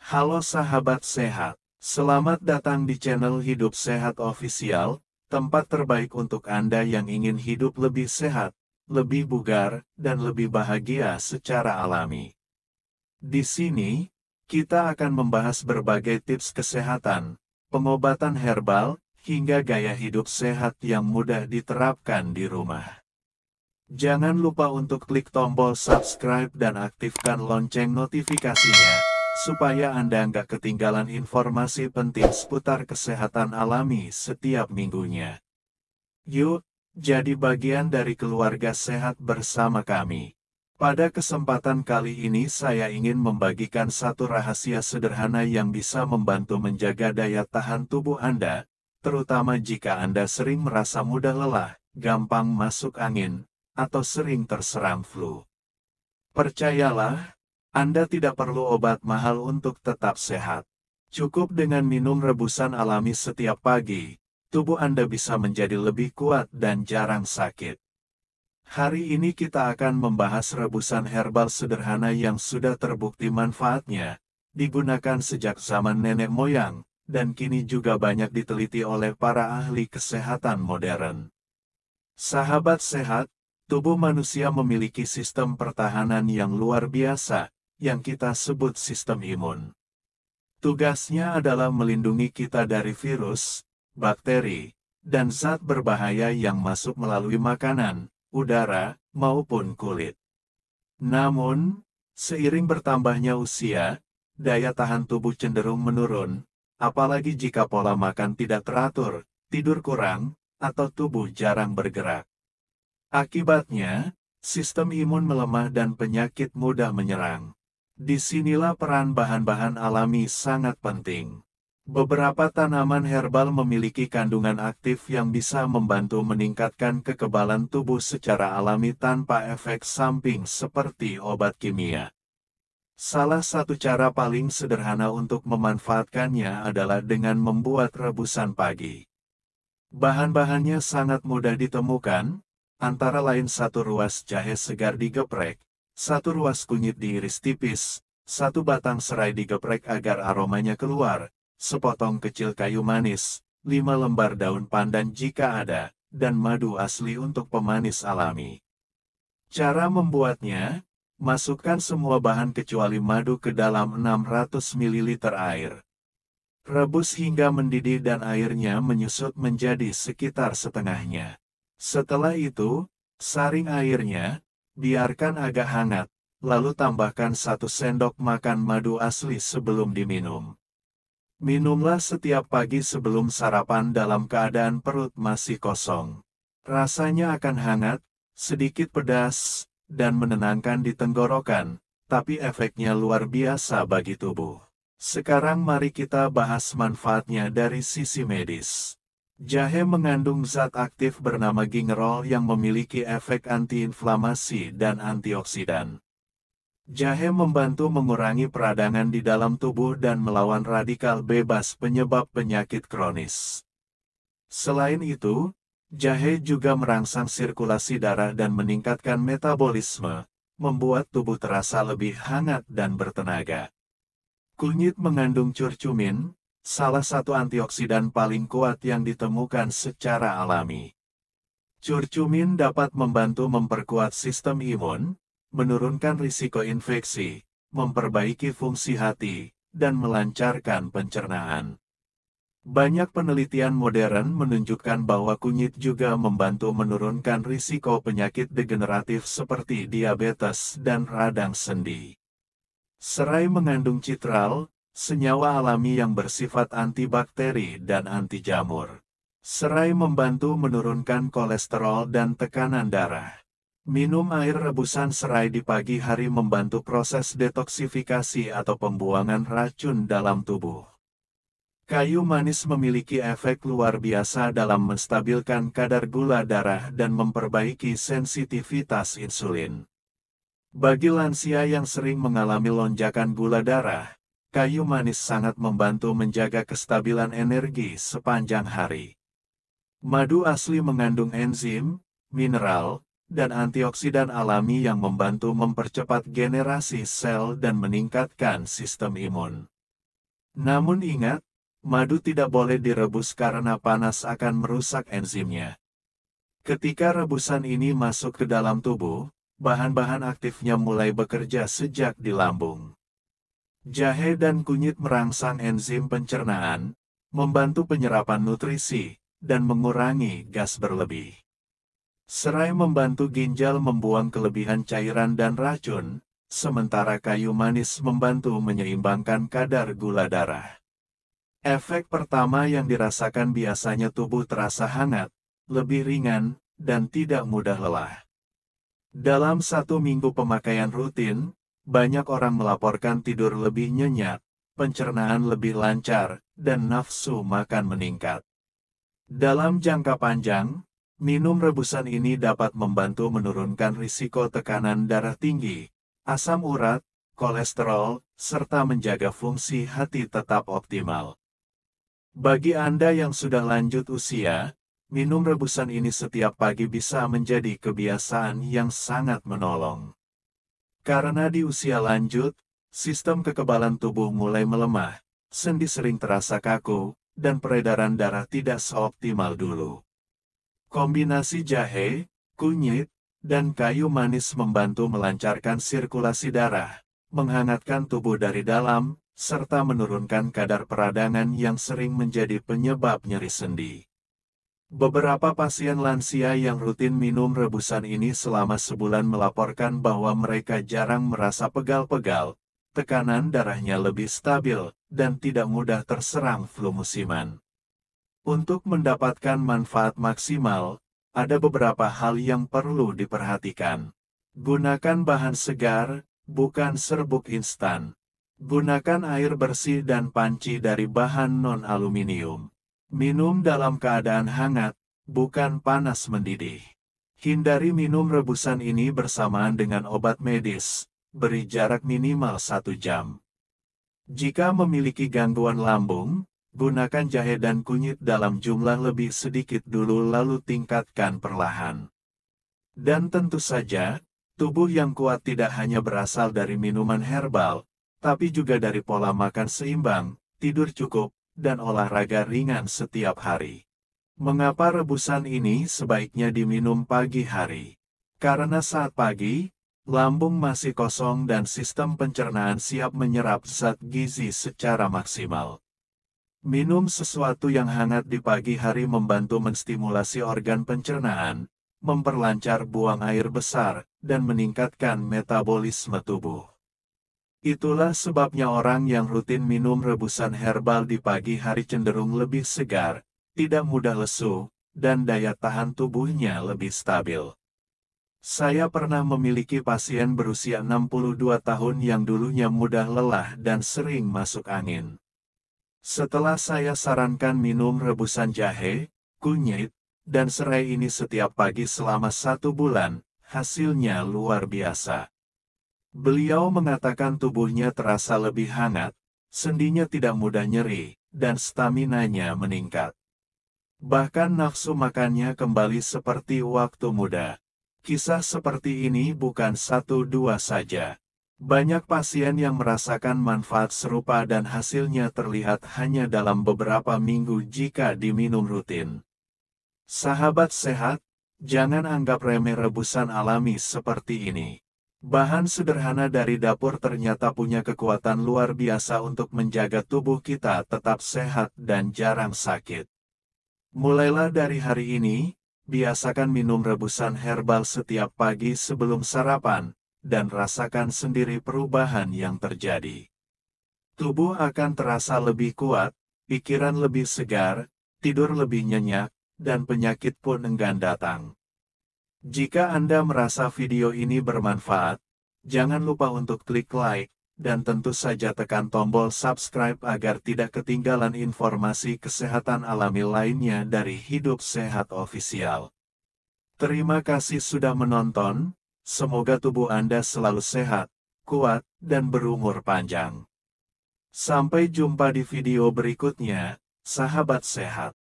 Halo sahabat sehat, selamat datang di channel Hidup Sehat Official, tempat terbaik untuk Anda yang ingin hidup lebih sehat, lebih bugar, dan lebih bahagia secara alami. Di sini, kita akan membahas berbagai tips kesehatan, pengobatan herbal, hingga gaya hidup sehat yang mudah diterapkan di rumah. Jangan lupa untuk klik tombol subscribe dan aktifkan lonceng notifikasinya, supaya Anda nggak ketinggalan informasi penting seputar kesehatan alami setiap minggunya. Yuk, jadi bagian dari keluarga sehat bersama kami. Pada kesempatan kali ini saya ingin membagikan satu rahasia sederhana yang bisa membantu menjaga daya tahan tubuh Anda, terutama jika Anda sering merasa mudah lelah, gampang masuk angin, atau sering terserang flu. Percayalah, Anda tidak perlu obat mahal untuk tetap sehat. Cukup dengan minum rebusan alami setiap pagi, tubuh Anda bisa menjadi lebih kuat dan jarang sakit. Hari ini kita akan membahas rebusan herbal sederhana yang sudah terbukti manfaatnya, digunakan sejak zaman nenek moyang, dan kini juga banyak diteliti oleh para ahli kesehatan modern. Sahabat sehat, tubuh manusia memiliki sistem pertahanan yang luar biasa, yang kita sebut sistem imun. Tugasnya adalah melindungi kita dari virus, bakteri, dan zat berbahaya yang masuk melalui makanan, udara, maupun kulit. Namun, seiring bertambahnya usia, daya tahan tubuh cenderung menurun, apalagi jika pola makan tidak teratur, tidur kurang, atau tubuh jarang bergerak. Akibatnya, sistem imun melemah dan penyakit mudah menyerang. Disinilah peran bahan-bahan alami sangat penting. Beberapa tanaman herbal memiliki kandungan aktif yang bisa membantu meningkatkan kekebalan tubuh secara alami tanpa efek samping seperti obat kimia. Salah satu cara paling sederhana untuk memanfaatkannya adalah dengan membuat rebusan pagi. Bahan-bahannya sangat mudah ditemukan, antara lain satu ruas jahe segar digeprek, satu ruas kunyit diiris tipis, satu batang serai digeprek agar aromanya keluar, sepotong kecil kayu manis, 5 lembar daun pandan jika ada, dan madu asli untuk pemanis alami. Cara membuatnya, masukkan semua bahan kecuali madu ke dalam 600 ml air. Rebus hingga mendidih dan airnya menyusut menjadi sekitar setengahnya. Setelah itu, saring airnya, biarkan agak hangat, lalu tambahkan 1 sendok makan madu asli sebelum diminum. Minumlah setiap pagi sebelum sarapan dalam keadaan perut masih kosong. Rasanya akan hangat, sedikit pedas, dan menenangkan di tenggorokan, tapi efeknya luar biasa bagi tubuh. Sekarang mari kita bahas manfaatnya dari sisi medis. Jahe mengandung zat aktif bernama gingerol yang memiliki efek antiinflamasi dan antioksidan. Jahe membantu mengurangi peradangan di dalam tubuh dan melawan radikal bebas penyebab penyakit kronis. Selain itu, jahe juga merangsang sirkulasi darah dan meningkatkan metabolisme, membuat tubuh terasa lebih hangat dan bertenaga. Kunyit mengandung curcumin, salah satu antioksidan paling kuat yang ditemukan secara alami. Curcumin dapat membantu memperkuat sistem imun, menurunkan risiko infeksi, memperbaiki fungsi hati, dan melancarkan pencernaan. Banyak penelitian modern menunjukkan bahwa kunyit juga membantu menurunkan risiko penyakit degeneratif seperti diabetes dan radang sendi. Serai mengandung citral, senyawa alami yang bersifat antibakteri dan anti jamur. Serai membantu menurunkan kolesterol dan tekanan darah. Minum air rebusan serai di pagi hari membantu proses detoksifikasi atau pembuangan racun dalam tubuh. Kayu manis memiliki efek luar biasa dalam menstabilkan kadar gula darah dan memperbaiki sensitivitas insulin. Bagi lansia yang sering mengalami lonjakan gula darah, kayu manis sangat membantu menjaga kestabilan energi sepanjang hari. Madu asli mengandung enzim, mineral, dan antioksidan alami yang membantu mempercepat generasi sel dan meningkatkan sistem imun. Namun ingat, madu tidak boleh direbus karena panas akan merusak enzimnya. Ketika rebusan ini masuk ke dalam tubuh, bahan-bahan aktifnya mulai bekerja sejak di lambung. Jahe dan kunyit merangsang enzim pencernaan, membantu penyerapan nutrisi, dan mengurangi gas berlebih. Serai membantu ginjal membuang kelebihan cairan dan racun, sementara kayu manis membantu menyeimbangkan kadar gula darah. Efek pertama yang dirasakan biasanya tubuh terasa hangat, lebih ringan, dan tidak mudah lelah. Dalam 1 minggu pemakaian rutin, banyak orang melaporkan tidur lebih nyenyak, pencernaan lebih lancar, dan nafsu makan meningkat. Dalam jangka panjang, minum rebusan ini dapat membantu menurunkan risiko tekanan darah tinggi, asam urat, kolesterol, serta menjaga fungsi hati tetap optimal. Bagi Anda yang sudah lanjut usia, minum rebusan ini setiap pagi bisa menjadi kebiasaan yang sangat menolong. Karena di usia lanjut, sistem kekebalan tubuh mulai melemah, sendi sering terasa kaku, dan peredaran darah tidak seoptimal dulu. Kombinasi jahe, kunyit, dan kayu manis membantu melancarkan sirkulasi darah, menghangatkan tubuh dari dalam, serta menurunkan kadar peradangan yang sering menjadi penyebab nyeri sendi. Beberapa pasien lansia yang rutin minum rebusan ini selama sebulan melaporkan bahwa mereka jarang merasa pegal-pegal, tekanan darahnya lebih stabil, dan tidak mudah terserang flu musiman. Untuk mendapatkan manfaat maksimal, ada beberapa hal yang perlu diperhatikan. Gunakan bahan segar, bukan serbuk instan. Gunakan air bersih dan panci dari bahan non-aluminium. Minum dalam keadaan hangat, bukan panas mendidih. Hindari minum rebusan ini bersamaan dengan obat medis, beri jarak minimal 1 jam. Jika memiliki gangguan lambung, gunakan jahe dan kunyit dalam jumlah lebih sedikit dulu lalu tingkatkan perlahan. Dan tentu saja, tubuh yang kuat tidak hanya berasal dari minuman herbal, tapi juga dari pola makan seimbang, tidur cukup, dan olahraga ringan setiap hari. Mengapa rebusan ini sebaiknya diminum pagi hari? Karena saat pagi, lambung masih kosong dan sistem pencernaan siap menyerap zat gizi secara maksimal. Minum sesuatu yang hangat di pagi hari membantu menstimulasi organ pencernaan, memperlancar buang air besar, dan meningkatkan metabolisme tubuh. Itulah sebabnya orang yang rutin minum rebusan herbal di pagi hari cenderung lebih segar, tidak mudah lesu, dan daya tahan tubuhnya lebih stabil. Saya pernah memiliki pasien berusia 62 tahun yang dulunya mudah lelah dan sering masuk angin. Setelah saya sarankan minum rebusan jahe, kunyit, dan serai ini setiap pagi selama 1 bulan, hasilnya luar biasa. Beliau mengatakan tubuhnya terasa lebih hangat, sendinya tidak mudah nyeri, dan staminanya meningkat. Bahkan nafsu makannya kembali seperti waktu muda. Kisah seperti ini bukan 1-2 saja. Banyak pasien yang merasakan manfaat serupa dan hasilnya terlihat hanya dalam beberapa minggu jika diminum rutin. Sahabat sehat, jangan anggap remeh rebusan alami seperti ini. Bahan sederhana dari dapur ternyata punya kekuatan luar biasa untuk menjaga tubuh kita tetap sehat dan jarang sakit. Mulailah dari hari ini, biasakan minum rebusan herbal setiap pagi sebelum sarapan, dan rasakan sendiri perubahan yang terjadi. Tubuh akan terasa lebih kuat, pikiran lebih segar, tidur lebih nyenyak, dan penyakit pun enggan datang. Jika Anda merasa video ini bermanfaat, jangan lupa untuk klik like, dan tentu saja tekan tombol subscribe agar tidak ketinggalan informasi kesehatan alami lainnya dari Hidup Sehat Official. Terima kasih sudah menonton, semoga tubuh Anda selalu sehat, kuat, dan berumur panjang. Sampai jumpa di video berikutnya, sahabat sehat.